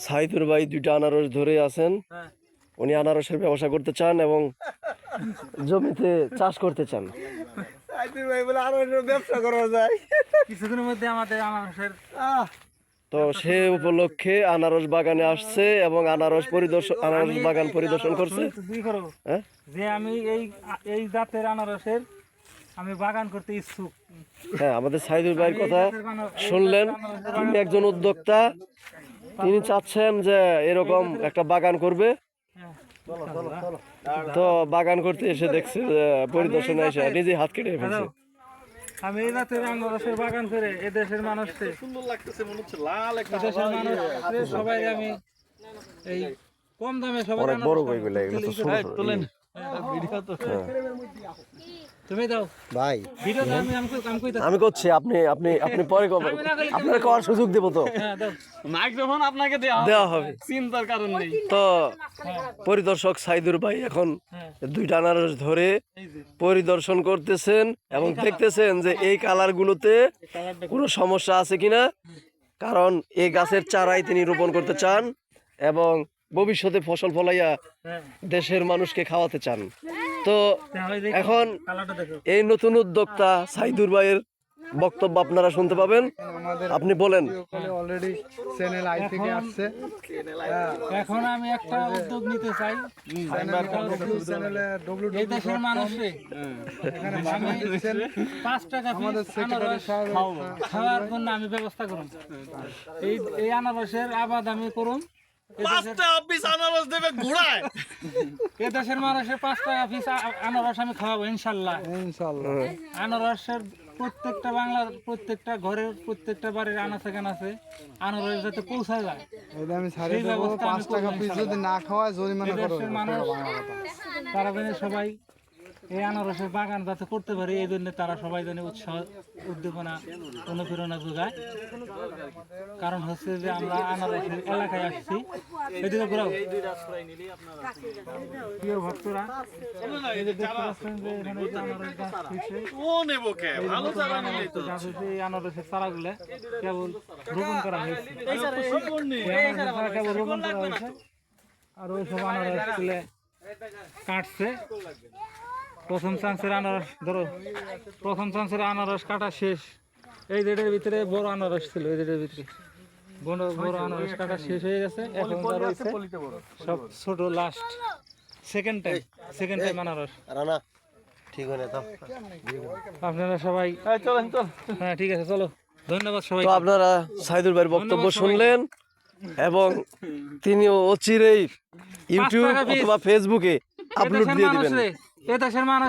সাইদুর ভাই দুইটা আনারস ধরে আছেন। উনি আনারসের ব্যবসা করতে চান এবং জমিতে চাষ করতে চান। সাইদুর ভাই বলে আনারসের ব্যবসা করা যায় কিছুদিনের মধ্যে আমাদের আনারসের তো সে উপলক্ষে আনারস বাগানে আসছে এবং আনারস বাগান পরিদর্শন করছে। হ্যাঁ, যে আমি এই জাতের আনারসের আমি বাগান করতে ইচ্ছুক। হ্যাঁ, আমাদের সাইদুর ভাইয়ের কথা শুনলেন। তিনি একজন উদ্যোক্তা, তিনি চাচ্ছেন যে এরকম একটা বাগান করবে। তো বাগান করতে এসে দেখছে পরিদর্শনে এসে নিজে হাত কেটে ফেলছে। আমি এই জাতের আনারসের বাগান করে এদেশের মানুষকে সুন্দর লাগতেছে, মনে হচ্ছে লাল একটা এদেশের মানুষ সবাই আমি এই কম দামে সবাই অনেক বড় বইগুলো, এগুলো তো ছোট ছোট। তোলেন তুমি দাও ভাই ভিডিও আমি করছি, আপনি আপনি আপনি পরে করবেন। আপনার করার সুযোগ দেব তো, দাও মাইক্রোফোন আপনাকে দেওয়া হবে। চিন্তার কারণ নেই। তো পরিদর্শক সাইদুর ভাই এখন দুইটা আনারস ধরে পরিদর্শন করতেছেন এবং দেখতেছেন যে এই কালারগুলোতে কোনো সমস্যা আছে কিনা, কারণ এই গাছের চারাই তিনি রোপণ করতে চান এবং ভবিষ্যতে ফসল ফলাইয়া দেশের মানুষকে খাওয়াতে চান। তো এখন এই নতুন উদ্যোক্তা সাইদুর ভাইয়ের বক্তব্য আপনারা শুনতে পাবেন। আপনি বলেন। অলরেডি চ্যানেল আই থেকে আসছে। এখন আমি একটা উদ্যোগ নিতে চাই। চ্যানেলে এই দেশের মানুষে আমি 5 টাকা আনারস খাওয়ার জন্য আমি ব্যবস্থা করুন। এই আনারসের আবাদ আমি করুন। এদেশের মানুষের 5 টাকা পিস আনারস আমি খাওয়াবো ইনশাল্লাহ। আনারসের প্রত্যেকটা ঘরের প্রত্যেকটা বাড়ির আনাচে কানাচে আনারস যাতে পৌঁছা যায়, আমি ছাড়িয়ে দেবো। 5 টাকা পিস যদি না খাওয়ায় জরিমানা করো। দেশের মানুষ তারা যেন সবাই এই আনারসের বাগান যাতে করতে পারে, এই জন্য তারা সবাই যেন উৎসাহ উদ্দীপনা অনুপ্রেরণা যোগায়। কারণ হচ্ছে যে আমরা আনারসের এলাকায় আসছি। এদিকে ঘুরাও প্রিয় ভক্তরা, এই যে দেখতে পাচ্ছেন যে এখানে যে আনারস গাছ হয়েছে, এই আনারসের চারাগুলো কেবল রোপণ করা হয়েছে, কেবল রোপণ করা হয়েছে। আর ওই সব আনারস তুলে কাটছে। প্রথম চান্সের আনারস ধরো, প্রথম চান্সের আনারস কাটা শেষ। এই যেটার ভিতরে বড় আনারস ছিল, এই যেটার ভিতরে বড় আনারস কাটা শেষ হয়ে গেছে। এখন সব ছোট লাস্ট সেকেন্ড টাইম আনারস। ঠিক হয়ে তো আপনারা সবাই হ্যাঁ ঠিক আছে, চলো ধন্যবাদ সবাই। তো আপনারা সাইদুর ভাইয়ের বক্তব্য শুনলেন এবং তিনি অচিরেই ইউটিউব অথবা ফেসবুকে আপলোড দিয়ে দিবেন। এদেশের মানুষ